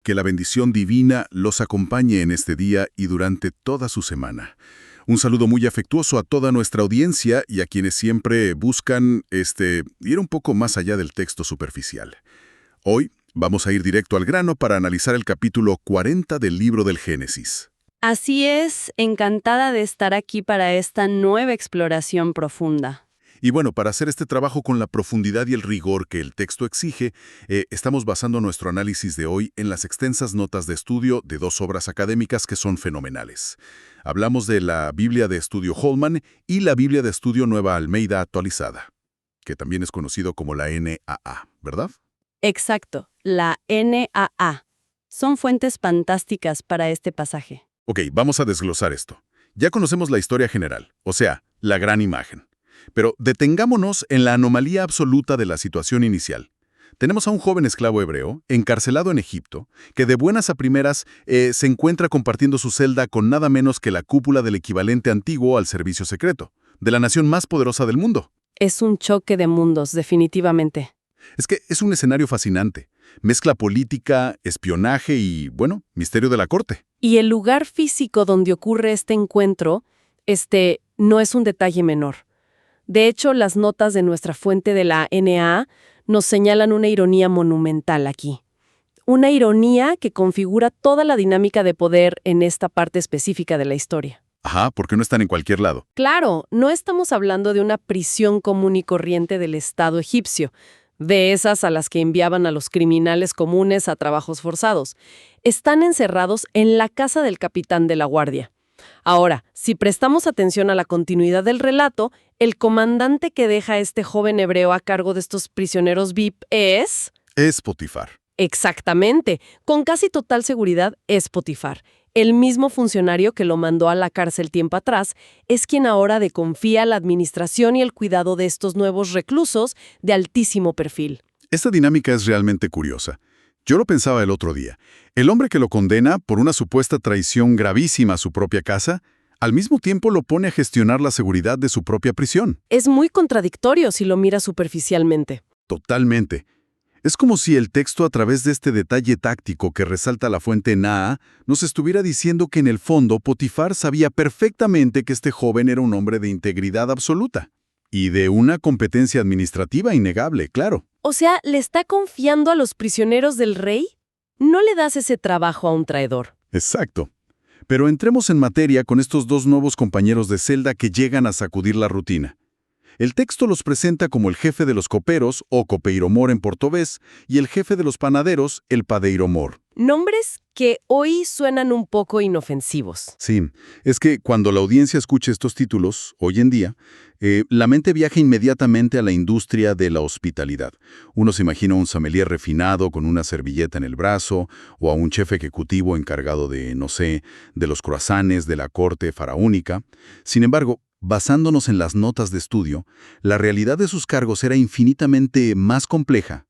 Que la bendición divina los acompañe en este día y durante toda su semana. Un saludo muy afectuoso a toda nuestra audiencia y a quienes siempre buscan ir un poco más allá del texto superficial. Hoy vamos a ir directo al grano para analizar el capítulo 40 del libro del Génesis. Así es, encantada de estar aquí para esta nueva exploración profunda. Y bueno, para hacer este trabajo con la profundidad y el rigor que el texto exige, estamos basando nuestro análisis de hoy en las extensas notas de estudio de dos obras académicas que son fenomenales. Hablamos de la Biblia de Estudio Holman y la Biblia de Estudio Nueva Almeida Actualizada, que también es conocido como la NAA, ¿verdad? Exacto, la NAA. Son fuentes fantásticas para este pasaje. Ok, vamos a desglosar esto. Ya conocemos la historia general, o sea, la gran imagen. Pero detengámonos en la anomalía absoluta de la situación inicial. Tenemos a un joven esclavo hebreo, encarcelado en Egipto, que de buenas a primeras se encuentra compartiendo su celda con nada menos que la cúpula del equivalente antiguo al servicio secreto, de la nación más poderosa del mundo. Es un choque de mundos, definitivamente. Es que es un escenario fascinante. Mezcla política, espionaje y, bueno, misterio de la corte. Y el lugar físico donde ocurre este encuentro, no es un detalle menor. De hecho, las notas de nuestra fuente de la NAA nos señalan una ironía monumental aquí. Una ironía que configura toda la dinámica de poder en esta parte específica de la historia. Ajá, porque no están en cualquier lado. Claro, no estamos hablando de una prisión común y corriente del Estado egipcio, de esas a las que enviaban a los criminales comunes a trabajos forzados. Están encerrados en la casa del capitán de la guardia. Ahora, si prestamos atención a la continuidad del relato, el comandante que deja a este joven hebreo a cargo de estos prisioneros VIP es... Es Potifar. Exactamente, con casi total seguridad es Potifar. El mismo funcionario que lo mandó a la cárcel tiempo atrás es quien ahora confía la administración y el cuidado de estos nuevos reclusos de altísimo perfil. Esta dinámica es realmente curiosa. Yo lo pensaba el otro día. El hombre que lo condena por una supuesta traición gravísima a su propia casa, al mismo tiempo lo pone a gestionar la seguridad de su propia prisión. Es muy contradictorio si lo mira superficialmente. Totalmente. Es como si el texto, a través de este detalle táctico que resalta la fuente NAA, nos estuviera diciendo que en el fondo Potifar sabía perfectamente que este joven era un hombre de integridad absoluta. Y de una competencia administrativa innegable, claro. O sea, ¿le está confiando a los prisioneros del rey? No le das ese trabajo a un traidor. Exacto. Pero entremos en materia con estos dos nuevos compañeros de celda que llegan a sacudir la rutina. El texto los presenta como el jefe de los coperos, o copeiromor en portugués, y el jefe de los panaderos, el padeiromor. Nombres que hoy suenan un poco inofensivos. Sí, es que cuando la audiencia escucha estos títulos, hoy en día, la mente viaja inmediatamente a la industria de la hospitalidad. Uno se imagina a un sommelier refinado con una servilleta en el brazo, o a un chef ejecutivo encargado de, no sé, de los croissants de la corte faraónica. Sin embargo, basándonos en las notas de estudio, la realidad de sus cargos era infinitamente más compleja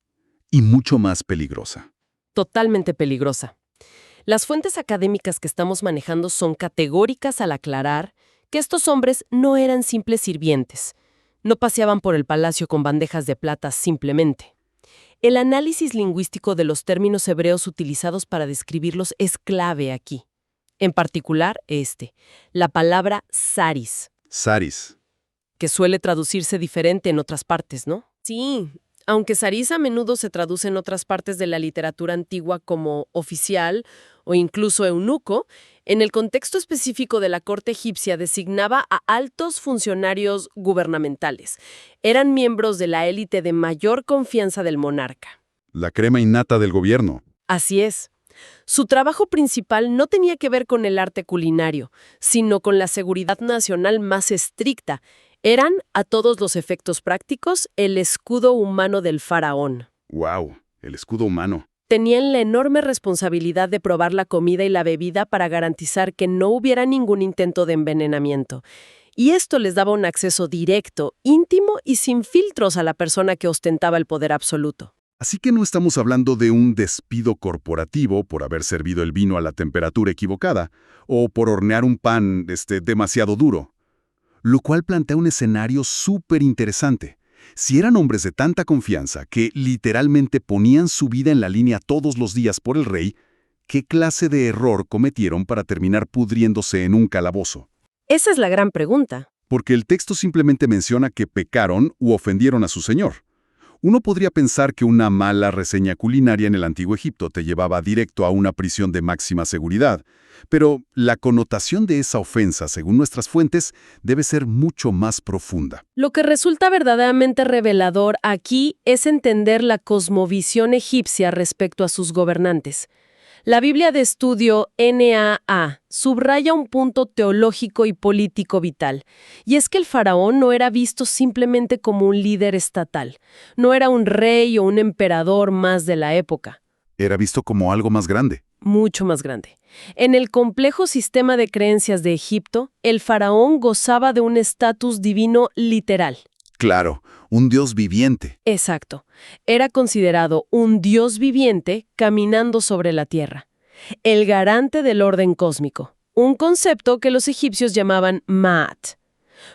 y mucho más peligrosa. Totalmente peligrosa. Las fuentes académicas que estamos manejando son categóricas al aclarar que estos hombres no eran simples sirvientes. No paseaban por el palacio con bandejas de plata simplemente. El análisis lingüístico de los términos hebreos utilizados para describirlos es clave aquí. En particular, la palabra saris. Saris. Que suele traducirse diferente en otras partes, ¿no? Sí, aunque saris a menudo se traduce en otras partes de la literatura antigua como oficial o incluso eunuco, en el contexto específico de la corte egipcia designaba a altos funcionarios gubernamentales. Eran miembros de la élite de mayor confianza del monarca. La crema innata del gobierno. Así es. Su trabajo principal no tenía que ver con el arte culinario, sino con la seguridad nacional más estricta. Eran, a todos los efectos prácticos, el escudo humano del faraón. ¡Wow! El escudo humano. Tenían la enorme responsabilidad de probar la comida y la bebida para garantizar que no hubiera ningún intento de envenenamiento. Y esto les daba un acceso directo, íntimo y sin filtros a la persona que ostentaba el poder absoluto. Así que no estamos hablando de un despido corporativo por haber servido el vino a la temperatura equivocada o por hornear un pan demasiado duro. Lo cual plantea un escenario súper interesante. Si eran hombres de tanta confianza que literalmente ponían su vida en la línea todos los días por el rey, ¿qué clase de error cometieron para terminar pudriéndose en un calabozo? Esa es la gran pregunta. Porque el texto simplemente menciona que pecaron u ofendieron a su señor. Uno podría pensar que una mala reseña culinaria en el Antiguo Egipto te llevaba directo a una prisión de máxima seguridad, pero la connotación de esa ofensa, según nuestras fuentes, debe ser mucho más profunda. Lo que resulta verdaderamente revelador aquí es entender la cosmovisión egipcia respecto a sus gobernantes. La Biblia de Estudio NAA subraya un punto teológico y político vital, y es que el faraón no era visto simplemente como un líder estatal, no era un rey o un emperador más de la época. Era visto como algo más grande. Mucho más grande. En el complejo sistema de creencias de Egipto, el faraón gozaba de un estatus divino literal. Claro, un dios viviente. Exacto. Era considerado un dios viviente caminando sobre la tierra. El garante del orden cósmico. Un concepto que los egipcios llamaban Ma'at.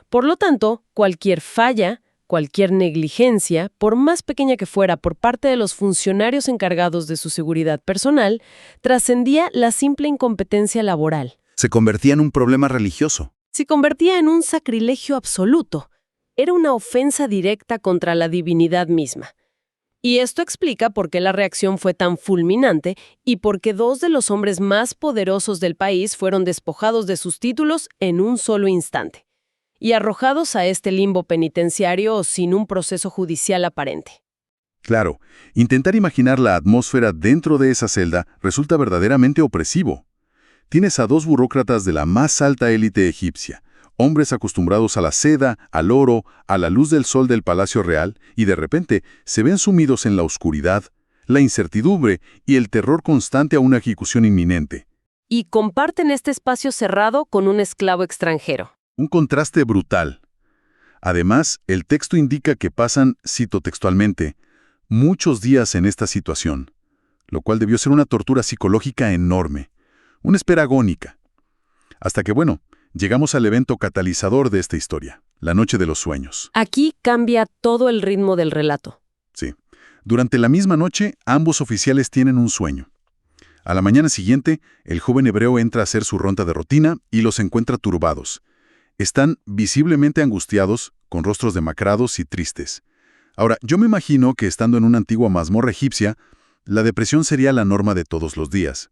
Por lo tanto, cualquier falla, cualquier negligencia, por más pequeña que fuera por parte de los funcionarios encargados de su seguridad personal, trascendía la simple incompetencia laboral. Se convertía en un problema religioso. Se convertía en un sacrilegio absoluto. Era una ofensa directa contra la divinidad misma. Y esto explica por qué la reacción fue tan fulminante y por qué dos de los hombres más poderosos del país fueron despojados de sus títulos en un solo instante y arrojados a este limbo penitenciario sin un proceso judicial aparente. Claro, intentar imaginar la atmósfera dentro de esa celda resulta verdaderamente opresivo. Tienes a dos burócratas de la más alta élite egipcia, hombres acostumbrados a la seda, al oro, a la luz del sol del Palacio Real, y de repente se ven sumidos en la oscuridad, la incertidumbre y el terror constante a una ejecución inminente. Y comparten este espacio cerrado con un esclavo extranjero. Un contraste brutal. Además, el texto indica que pasan, cito textualmente, muchos días en esta situación, lo cual debió ser una tortura psicológica enorme, una espera agónica. Hasta que, bueno, llegamos al evento catalizador de esta historia, la noche de los sueños. Aquí cambia todo el ritmo del relato. Sí. Durante la misma noche, ambos oficiales tienen un sueño. A la mañana siguiente, el joven hebreo entra a hacer su ronda de rutina y los encuentra turbados. Están visiblemente angustiados, con rostros demacrados y tristes. Ahora, yo me imagino que estando en una antigua mazmorra egipcia, la depresión sería la norma de todos los días.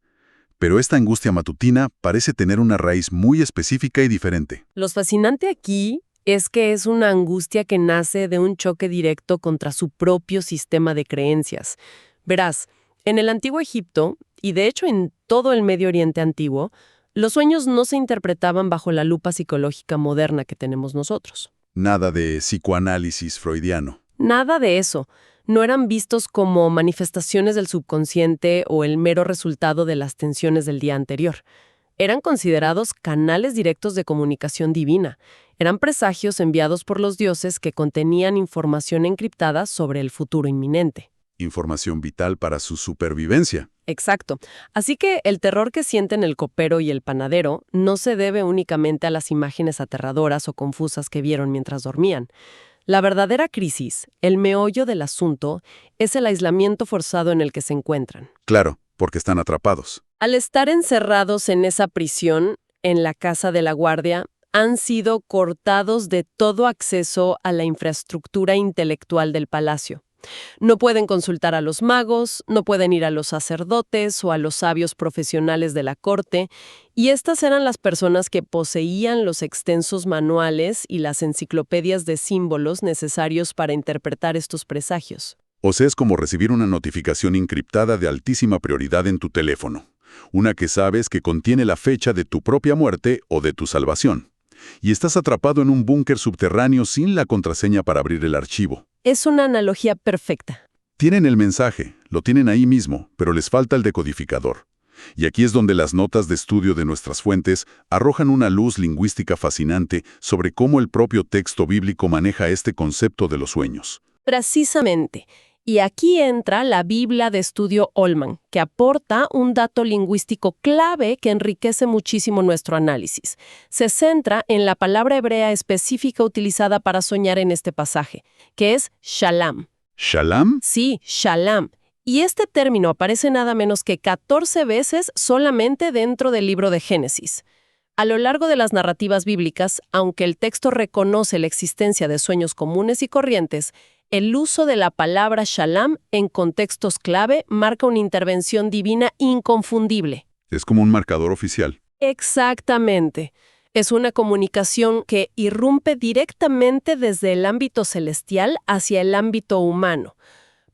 Pero esta angustia matutina parece tener una raíz muy específica y diferente. Lo fascinante aquí es que es una angustia que nace de un choque directo contra su propio sistema de creencias. Verás, en el Antiguo Egipto, y de hecho en todo el Medio Oriente antiguo, los sueños no se interpretaban bajo la lupa psicológica moderna que tenemos nosotros. Nada de psicoanálisis freudiano. Nada de eso. No eran vistos como manifestaciones del subconsciente o el mero resultado de las tensiones del día anterior. Eran considerados canales directos de comunicación divina. Eran presagios enviados por los dioses que contenían información encriptada sobre el futuro inminente. Información vital para su supervivencia. Exacto. Así que el terror que sienten el copero y el panadero no se debe únicamente a las imágenes aterradoras o confusas que vieron mientras dormían. La verdadera crisis, el meollo del asunto, es el aislamiento forzado en el que se encuentran. Claro, porque están atrapados. Al estar encerrados en esa prisión, en la casa de la guardia, han sido cortados de todo acceso a la infraestructura intelectual del palacio. No pueden consultar a los magos, no pueden ir a los sacerdotes o a los sabios profesionales de la corte, y estas eran las personas que poseían los extensos manuales y las enciclopedias de símbolos necesarios para interpretar estos presagios. O sea, es como recibir una notificación encriptada de altísima prioridad en tu teléfono. Una que sabes que contiene la fecha de tu propia muerte o de tu salvación. Y estás atrapado en un búnker subterráneo sin la contraseña para abrir el archivo. Es una analogía perfecta. Tienen el mensaje, lo tienen ahí mismo, pero les falta el decodificador. Y aquí es donde las notas de estudio de nuestras fuentes arrojan una luz lingüística fascinante sobre cómo el propio texto bíblico maneja este concepto de los sueños. Precisamente. Y aquí entra la Biblia de Estudio Holman, que aporta un dato lingüístico clave que enriquece muchísimo nuestro análisis. Se centra en la palabra hebrea específica utilizada para soñar en este pasaje, que es shalam. ¿Shalam? Sí, shalam. Y este término aparece nada menos que 14 veces solamente dentro del libro de Génesis. A lo largo de las narrativas bíblicas, aunque el texto reconoce la existencia de sueños comunes y corrientes, el uso de la palabra Shalom en contextos clave marca una intervención divina inconfundible. Es como un marcador oficial. Exactamente. Es una comunicación que irrumpe directamente desde el ámbito celestial hacia el ámbito humano.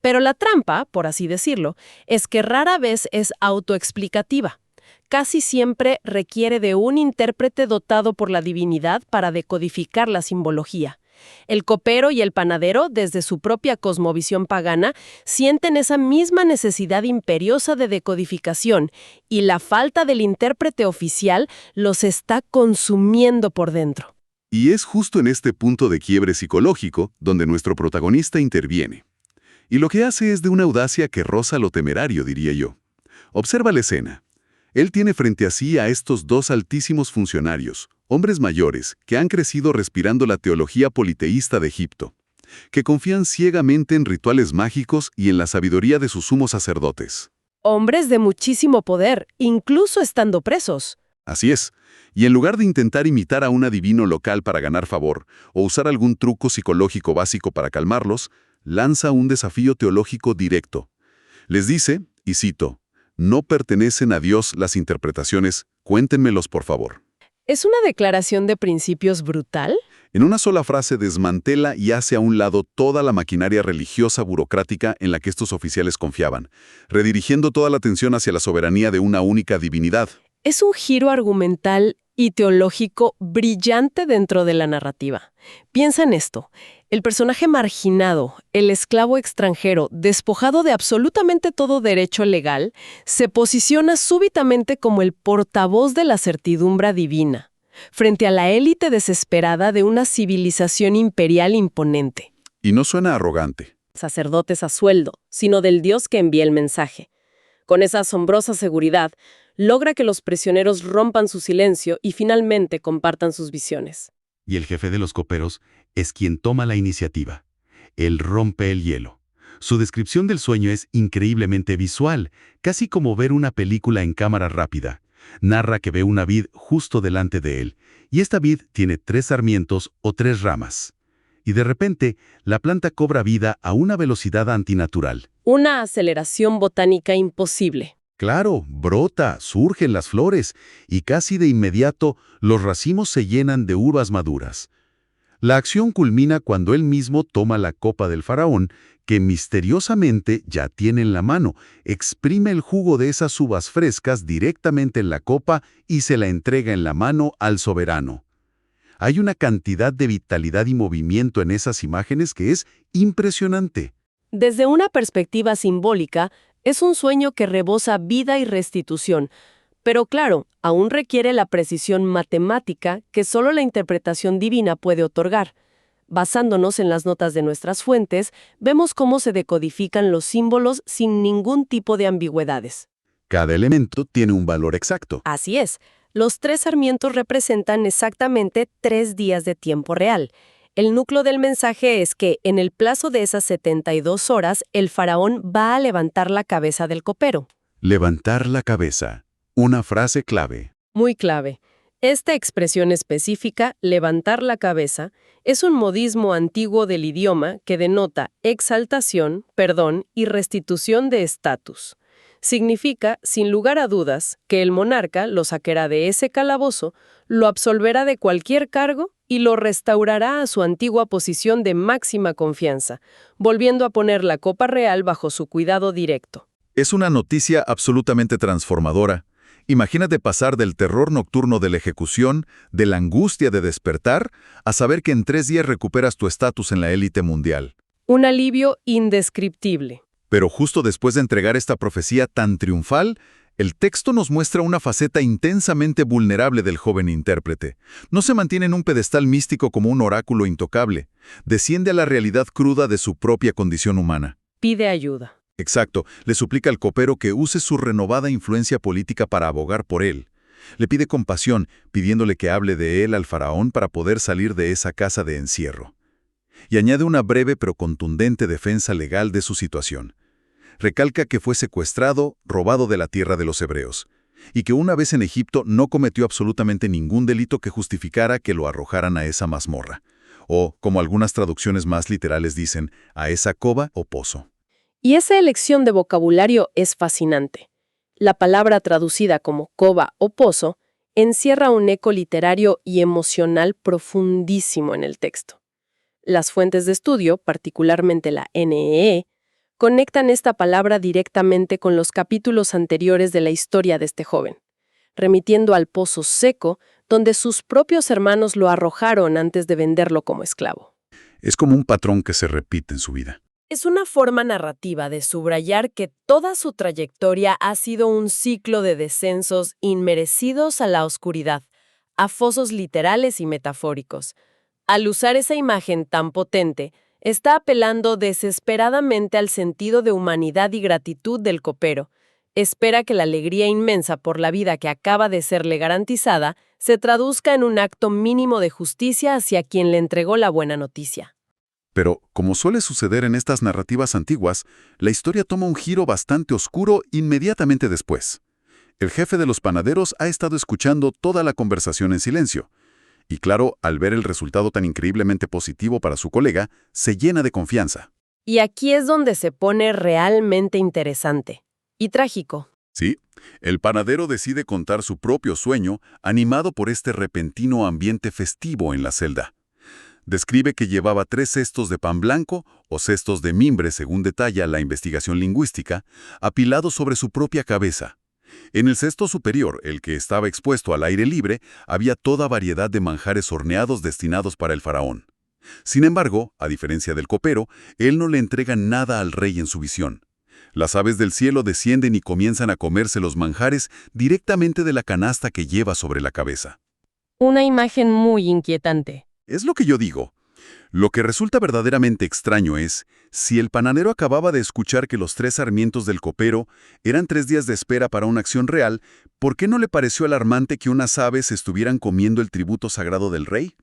Pero la trampa, por así decirlo, es que rara vez es autoexplicativa. Casi siempre requiere de un intérprete dotado por la divinidad para decodificar la simbología. El copero y el panadero, desde su propia cosmovisión pagana, sienten esa misma necesidad imperiosa de decodificación, y la falta del intérprete oficial los está consumiendo por dentro. Y es justo en este punto de quiebre psicológico donde nuestro protagonista interviene. Y lo que hace es de una audacia que roza lo temerario, diría yo. Observa la escena. Él tiene frente a sí a estos dos altísimos funcionarios, hombres mayores, que han crecido respirando la teología politeísta de Egipto, que confían ciegamente en rituales mágicos y en la sabiduría de sus sumos sacerdotes. Hombres de muchísimo poder, incluso estando presos. Así es, y en lugar de intentar imitar a un adivino local para ganar favor, o usar algún truco psicológico básico para calmarlos, lanza un desafío teológico directo. Les dice, y cito, «No pertenecen a Dios las interpretaciones, cuéntenmelos por favor». ¿Es una declaración de principios brutal? En una sola frase desmantela y hace a un lado toda la maquinaria religiosa burocrática en la que estos oficiales confiaban, redirigiendo toda la atención hacia la soberanía de una única divinidad. Es un giro argumental y teológico brillante dentro de la narrativa. Piensa en esto. El personaje marginado, el esclavo extranjero, despojado de absolutamente todo derecho legal, se posiciona súbitamente como el portavoz de la certidumbre divina, frente a la élite desesperada de una civilización imperial imponente. Y no suena arrogante. Sacerdotes a sueldo, sino del Dios que envía el mensaje. Con esa asombrosa seguridad, logra que los prisioneros rompan su silencio y finalmente compartan sus visiones. Y el jefe de los coperos es quien toma la iniciativa. Él rompe el hielo. Su descripción del sueño es increíblemente visual, casi como ver una película en cámara rápida. Narra que ve una vid justo delante de él, y esta vid tiene 3 sarmientos o 3 ramas. Y de repente, la planta cobra vida a una velocidad antinatural. Una aceleración botánica imposible. Claro, brota, surgen las flores, y casi de inmediato los racimos se llenan de uvas maduras. La acción culmina cuando él mismo toma la copa del faraón, que misteriosamente ya tiene en la mano, exprime el jugo de esas uvas frescas directamente en la copa y se la entrega en la mano al soberano. Hay una cantidad de vitalidad y movimiento en esas imágenes que es impresionante. Desde una perspectiva simbólica, es un sueño que rebosa vida y restitución, pero claro, aún requiere la precisión matemática que solo la interpretación divina puede otorgar. Basándonos en las notas de nuestras fuentes, vemos cómo se decodifican los símbolos sin ningún tipo de ambigüedades. Cada elemento tiene un valor exacto. Así es, los 3 sarmientos representan exactamente 3 días de tiempo real. El núcleo del mensaje es que, en el plazo de esas 72 horas, el faraón va a levantar la cabeza del copero. Levantar la cabeza. Una frase clave. Muy clave. Esta expresión específica, levantar la cabeza, es un modismo antiguo del idioma que denota exaltación, perdón y restitución de estatus. Significa, sin lugar a dudas, que el monarca lo sacará de ese calabozo, lo absolverá de cualquier cargo y lo restaurará a su antigua posición de máxima confianza, volviendo a poner la copa real bajo su cuidado directo. Es una noticia absolutamente transformadora. Imagínate pasar del terror nocturno de la ejecución, de la angustia de despertar, a saber que en 3 días recuperas tu estatus en la élite mundial. Un alivio indescriptible. Pero justo después de entregar esta profecía tan triunfal, el texto nos muestra una faceta intensamente vulnerable del joven intérprete. No se mantiene en un pedestal místico como un oráculo intocable. Desciende a la realidad cruda de su propia condición humana. Pide ayuda. Exacto, le suplica al copero que use su renovada influencia política para abogar por él. Le pide compasión, pidiéndole que hable de él al faraón para poder salir de esa casa de encierro. Y añade una breve pero contundente defensa legal de su situación. Recalca que fue secuestrado, robado de la tierra de los hebreos, y que una vez en Egipto no cometió absolutamente ningún delito que justificara que lo arrojaran a esa mazmorra, o, como algunas traducciones más literales dicen, a esa cova o pozo. Y esa elección de vocabulario es fascinante. La palabra traducida como cova o pozo encierra un eco literario y emocional profundísimo en el texto. Las fuentes de estudio, particularmente la NEE, conectan esta palabra directamente con los capítulos anteriores de la historia de este joven, remitiendo al pozo seco donde sus propios hermanos lo arrojaron antes de venderlo como esclavo. Es como un patrón que se repite en su vida. Es una forma narrativa de subrayar que toda su trayectoria ha sido un ciclo de descensos inmerecidos a la oscuridad, a fosos literales y metafóricos. Al usar esa imagen tan potente, está apelando desesperadamente al sentido de humanidad y gratitud del copero. Espera que la alegría inmensa por la vida que acaba de serle garantizada se traduzca en un acto mínimo de justicia hacia quien le entregó la buena noticia. Pero, como suele suceder en estas narrativas antiguas, la historia toma un giro bastante oscuro inmediatamente después. El jefe de los panaderos ha estado escuchando toda la conversación en silencio. Y claro, al ver el resultado tan increíblemente positivo para su colega, se llena de confianza. Y aquí es donde se pone realmente interesante y trágico. Sí, el panadero decide contar su propio sueño, animado por este repentino ambiente festivo en la celda. Describe que llevaba 3 cestos de pan blanco, o cestos de mimbre según detalla la investigación lingüística, apilados sobre su propia cabeza. En el cesto superior, el que estaba expuesto al aire libre, había toda variedad de manjares horneados destinados para el faraón. Sin embargo, a diferencia del copero, él no le entrega nada al rey en su visión. Las aves del cielo descienden y comienzan a comerse los manjares directamente de la canasta que lleva sobre la cabeza. Una imagen muy inquietante. Es lo que yo digo. Lo que resulta verdaderamente extraño es, si el panadero acababa de escuchar que los 3 sarmientos del copero eran 3 días de espera para una acción real, ¿por qué no le pareció alarmante que unas aves estuvieran comiendo el tributo sagrado del rey?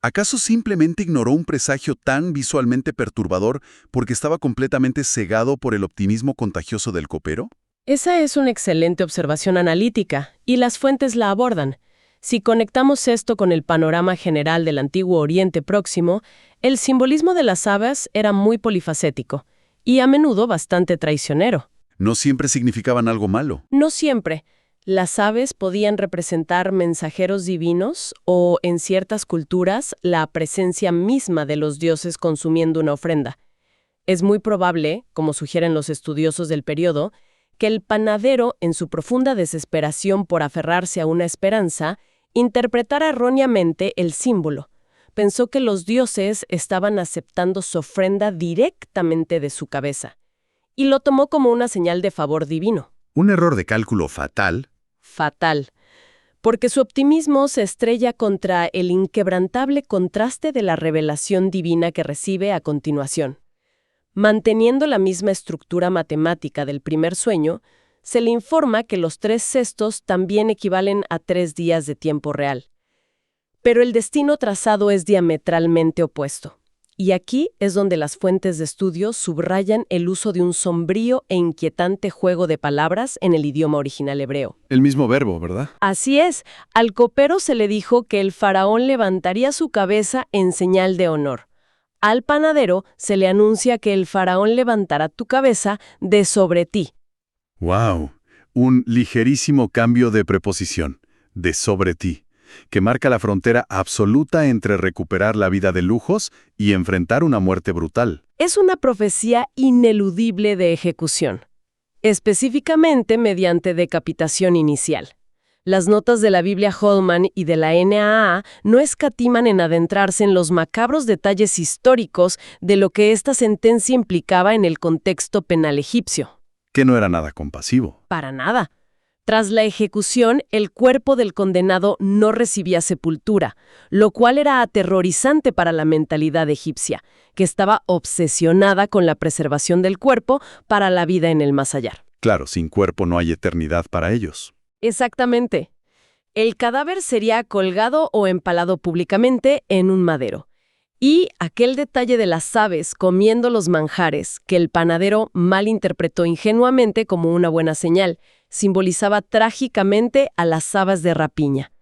¿Acaso simplemente ignoró un presagio tan visualmente perturbador porque estaba completamente cegado por el optimismo contagioso del copero? Esa es una excelente observación analítica, y las fuentes la abordan. Si conectamos esto con el panorama general del Antiguo Oriente Próximo, el simbolismo de las aves era muy polifacético y a menudo bastante traicionero. No siempre significaban algo malo. No siempre. Las aves podían representar mensajeros divinos o, en ciertas culturas, la presencia misma de los dioses consumiendo una ofrenda. Es muy probable, como sugieren los estudiosos del periodo, que el panadero, en su profunda desesperación por aferrarse a una esperanza, interpretara erróneamente el símbolo. Pensó que los dioses estaban aceptando su ofrenda directamente de su cabeza, y lo tomó como una señal de favor divino. Un error de cálculo fatal. Fatal, porque su optimismo se estrella contra el inquebrantable contraste de la revelación divina que recibe a continuación. Manteniendo la misma estructura matemática del primer sueño, se le informa que los 3 cestos también equivalen a 3 días de tiempo real. Pero el destino trazado es diametralmente opuesto. Y aquí es donde las fuentes de estudio subrayan el uso de un sombrío e inquietante juego de palabras en el idioma original hebreo. El mismo verbo, ¿verdad? Así es, al copero se le dijo que el faraón levantaría su cabeza en señal de honor. Al panadero se le anuncia que el faraón levantará tu cabeza de sobre ti. ¡Wow! Un ligerísimo cambio de preposición, de sobre ti, que marca la frontera absoluta entre recuperar la vida de lujos y enfrentar una muerte brutal. Es una profecía ineludible de ejecución, específicamente mediante decapitación inicial. Las notas de la Biblia Holman y de la NAA no escatiman en adentrarse en los macabros detalles históricos de lo que esta sentencia implicaba en el contexto penal egipcio. Que no era nada compasivo. Para nada. Tras la ejecución, el cuerpo del condenado no recibía sepultura, lo cual era aterrorizante para la mentalidad egipcia, que estaba obsesionada con la preservación del cuerpo para la vida en el más allá. Claro, sin cuerpo no hay eternidad para ellos. Exactamente. El cadáver sería colgado o empalado públicamente en un madero. Y aquel detalle de las aves comiendo los manjares, que el panadero malinterpretó ingenuamente como una buena señal, simbolizaba trágicamente a las habas de rapiña,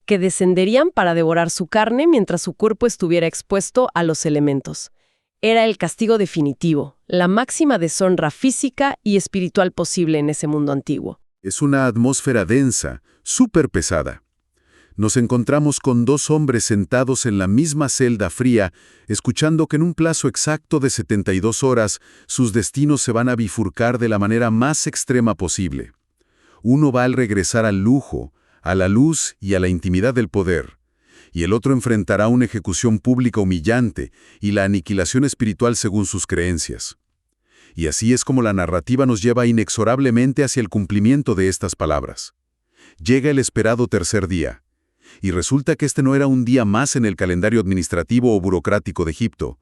que descenderían para devorar su carne mientras su cuerpo estuviera expuesto a los elementos. Era el castigo definitivo, la máxima deshonra física y espiritual posible en ese mundo antiguo. Es una atmósfera densa, súper pesada. Nos encontramos con dos hombres sentados en la misma celda fría, escuchando que en un plazo exacto de 72 horas sus destinos se van a bifurcar de la manera más extrema posible. Uno va al regresar al lujo, a la luz y a la intimidad del poder, y el otro enfrentará una ejecución pública humillante y la aniquilación espiritual según sus creencias. Y así es como la narrativa nos lleva inexorablemente hacia el cumplimiento de estas palabras. Llega el esperado tercer día. Y resulta que este no era un día más en el calendario administrativo o burocrático de Egipto.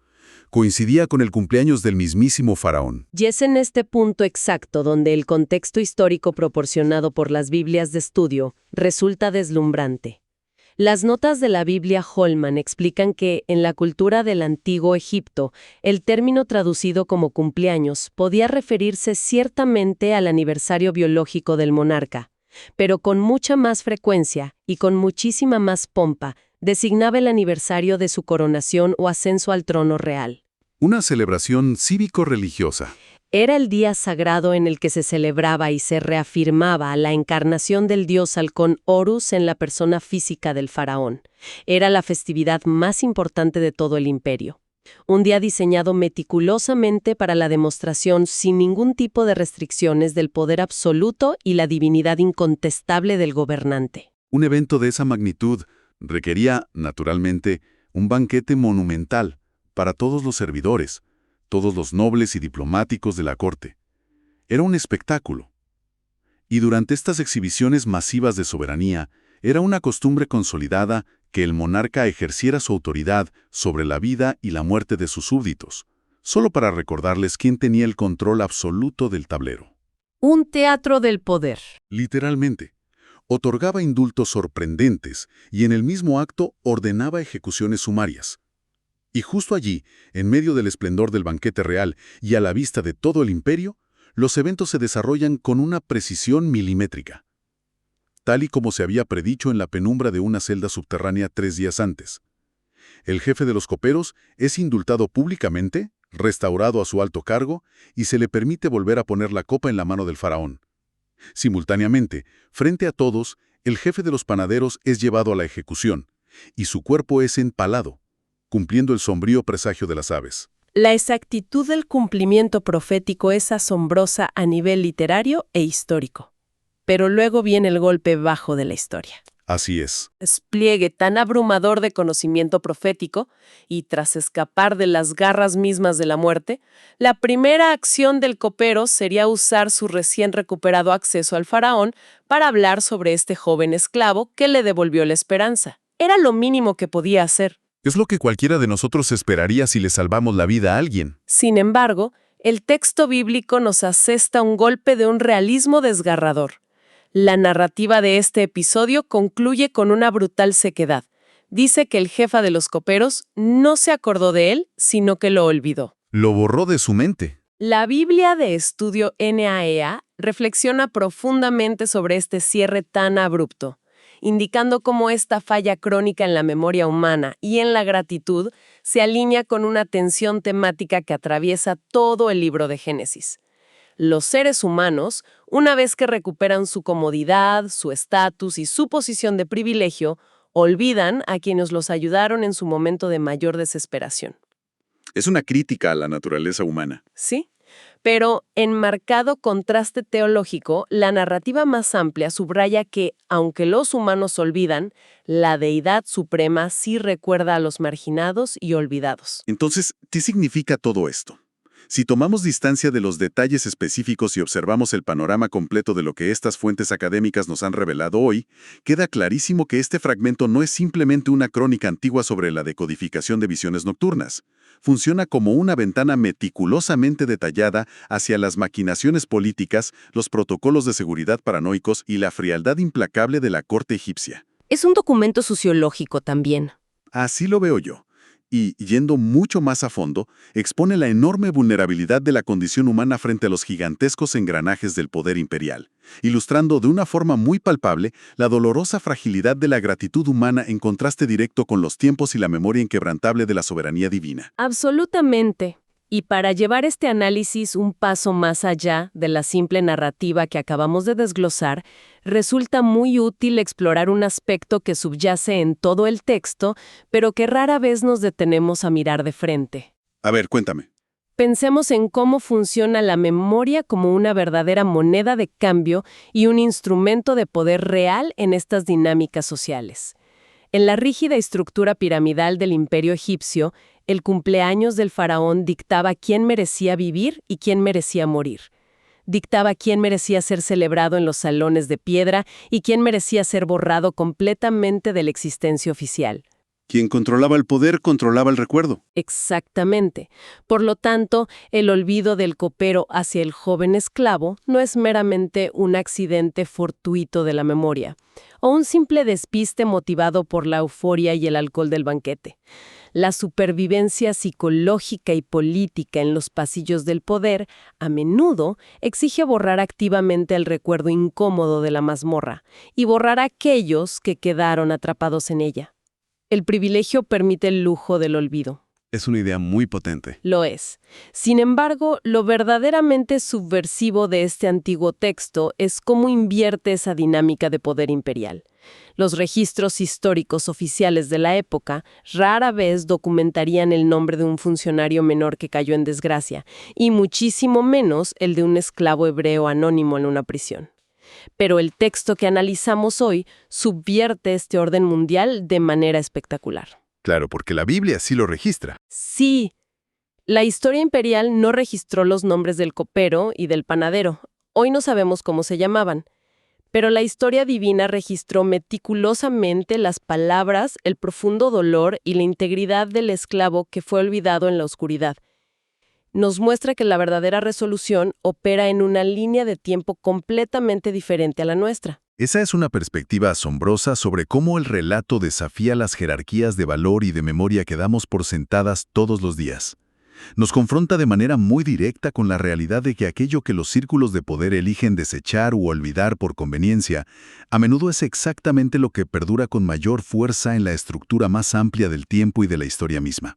Coincidía con el cumpleaños del mismísimo faraón. Y es en este punto exacto donde el contexto histórico proporcionado por las Biblias de estudio resulta deslumbrante. Las notas de la Biblia Holman explican que, en la cultura del antiguo Egipto, el término traducido como cumpleaños podía referirse ciertamente al aniversario biológico del monarca, pero con mucha más frecuencia y con muchísima más pompa, designaba el aniversario de su coronación o ascenso al trono real. Una celebración cívico-religiosa. Era el día sagrado en el que se celebraba y se reafirmaba la encarnación del dios halcón Horus en la persona física del faraón. Era la festividad más importante de todo el imperio. Un día diseñado meticulosamente para la demostración sin ningún tipo de restricciones del poder absoluto y la divinidad incontestable del gobernante. Un evento de esa magnitud requería, naturalmente, un banquete monumental para todos los servidores, todos los nobles y diplomáticos de la corte. Era un espectáculo. Y durante estas exhibiciones masivas de soberanía, era una costumbre consolidada que el monarca ejerciera su autoridad sobre la vida y la muerte de sus súbditos, solo para recordarles quién tenía el control absoluto del tablero. Un teatro del poder. Literalmente. Otorgaba indultos sorprendentes y en el mismo acto ordenaba ejecuciones sumarias. Y justo allí, en medio del esplendor del banquete real y a la vista de todo el imperio, los eventos se desarrollan con una precisión milimétrica, tal y como se había predicho en la penumbra de una celda subterránea 3 días antes. El jefe de los coperos es indultado públicamente, restaurado a su alto cargo, y se le permite volver a poner la copa en la mano del faraón. Simultáneamente, frente a todos, el jefe de los panaderos es llevado a la ejecución, y su cuerpo es empalado, cumpliendo el sombrío presagio de las aves. La exactitud del cumplimiento profético es asombrosa a nivel literario e histórico. Pero luego viene el golpe bajo de la historia. Así es. Despliegue tan abrumador de conocimiento profético, y tras escapar de las garras mismas de la muerte, la primera acción del copero sería usar su recién recuperado acceso al faraón para hablar sobre este joven esclavo que le devolvió la esperanza. Era lo mínimo que podía hacer. Es lo que cualquiera de nosotros esperaría si le salvamos la vida a alguien. Sin embargo, el texto bíblico nos asesta un golpe de un realismo desgarrador. La narrativa de este episodio concluye con una brutal sequedad. Dice que el jefe de los coperos no se acordó de él, sino que lo olvidó. Lo borró de su mente. La Biblia de Estudio NAEA reflexiona profundamente sobre este cierre tan abrupto, indicando cómo esta falla crónica en la memoria humana y en la gratitud se alinea con una tensión temática que atraviesa todo el libro de Génesis. Los seres humanos, una vez que recuperan su comodidad, su estatus y su posición de privilegio, olvidan a quienes los ayudaron en su momento de mayor desesperación. Es una crítica a la naturaleza humana. ¿Sí? Pero, en marcado contraste teológico, la narrativa más amplia subraya que, aunque los humanos olvidan, la deidad suprema sí recuerda a los marginados y olvidados. Entonces, ¿qué significa todo esto? Si tomamos distancia de los detalles específicos y observamos el panorama completo de lo que estas fuentes académicas nos han revelado hoy, queda clarísimo que este fragmento no es simplemente una crónica antigua sobre la decodificación de visiones nocturnas. Funciona como una ventana meticulosamente detallada hacia las maquinaciones políticas, los protocolos de seguridad paranoicos y la frialdad implacable de la corte egipcia. Es un documento sociológico también. Así lo veo yo. Y, yendo mucho más a fondo, expone la enorme vulnerabilidad de la condición humana frente a los gigantescos engranajes del poder imperial, ilustrando de una forma muy palpable la dolorosa fragilidad de la gratitud humana en contraste directo con los tiempos y la memoria inquebrantable de la soberanía divina. Absolutamente. Y para llevar este análisis un paso más allá de la simple narrativa que acabamos de desglosar, resulta muy útil explorar un aspecto que subyace en todo el texto, pero que rara vez nos detenemos a mirar de frente. A ver, cuéntame. Pensemos en cómo funciona la memoria como una verdadera moneda de cambio y un instrumento de poder real en estas dinámicas sociales. En la rígida estructura piramidal del imperio egipcio, el cumpleaños del faraón dictaba quién merecía vivir y quién merecía morir. Dictaba quién merecía ser celebrado en los salones de piedra y quién merecía ser borrado completamente de la existencia oficial. Quien controlaba el poder controlaba el recuerdo. Exactamente. Por lo tanto, el olvido del copero hacia el joven esclavo no es meramente un accidente fortuito de la memoria, o un simple despiste motivado por la euforia y el alcohol del banquete. La supervivencia psicológica y política en los pasillos del poder, a menudo, exige borrar activamente el recuerdo incómodo de la mazmorra y borrar a aquellos que quedaron atrapados en ella. El privilegio permite el lujo del olvido. Es una idea muy potente. Lo es. Sin embargo, lo verdaderamente subversivo de este antiguo texto es cómo invierte esa dinámica de poder imperial. Los registros históricos oficiales de la época rara vez documentarían el nombre de un funcionario menor que cayó en desgracia, y muchísimo menos el de un esclavo hebreo anónimo en una prisión. Pero el texto que analizamos hoy subvierte este orden mundial de manera espectacular. Claro, porque la Biblia sí lo registra. Sí, la historia imperial no registró los nombres del copero y del panadero. Hoy no sabemos cómo se llamaban. Pero la historia divina registró meticulosamente las palabras, el profundo dolor y la integridad del esclavo que fue olvidado en la oscuridad. Nos muestra que la verdadera resolución opera en una línea de tiempo completamente diferente a la nuestra. Esa es una perspectiva asombrosa sobre cómo el relato desafía las jerarquías de valor y de memoria que damos por sentadas todos los días. Nos confronta de manera muy directa con la realidad de que aquello que los círculos de poder eligen desechar u olvidar por conveniencia, a menudo es exactamente lo que perdura con mayor fuerza en la estructura más amplia del tiempo y de la historia misma.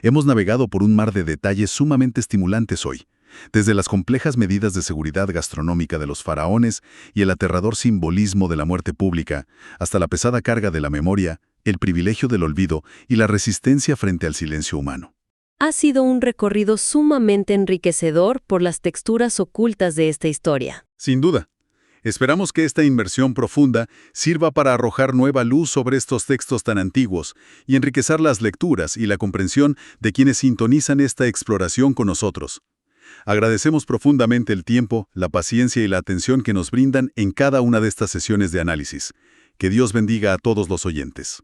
Hemos navegado por un mar de detalles sumamente estimulantes hoy, desde las complejas medidas de seguridad gastronómica de los faraones y el aterrador simbolismo de la muerte pública, hasta la pesada carga de la memoria, el privilegio del olvido y la resistencia frente al silencio humano. Ha sido un recorrido sumamente enriquecedor por las texturas ocultas de esta historia. Sin duda. Esperamos que esta inmersión profunda sirva para arrojar nueva luz sobre estos textos tan antiguos y enriquecer las lecturas y la comprensión de quienes sintonizan esta exploración con nosotros. Agradecemos profundamente el tiempo, la paciencia y la atención que nos brindan en cada una de estas sesiones de análisis. Que Dios bendiga a todos los oyentes.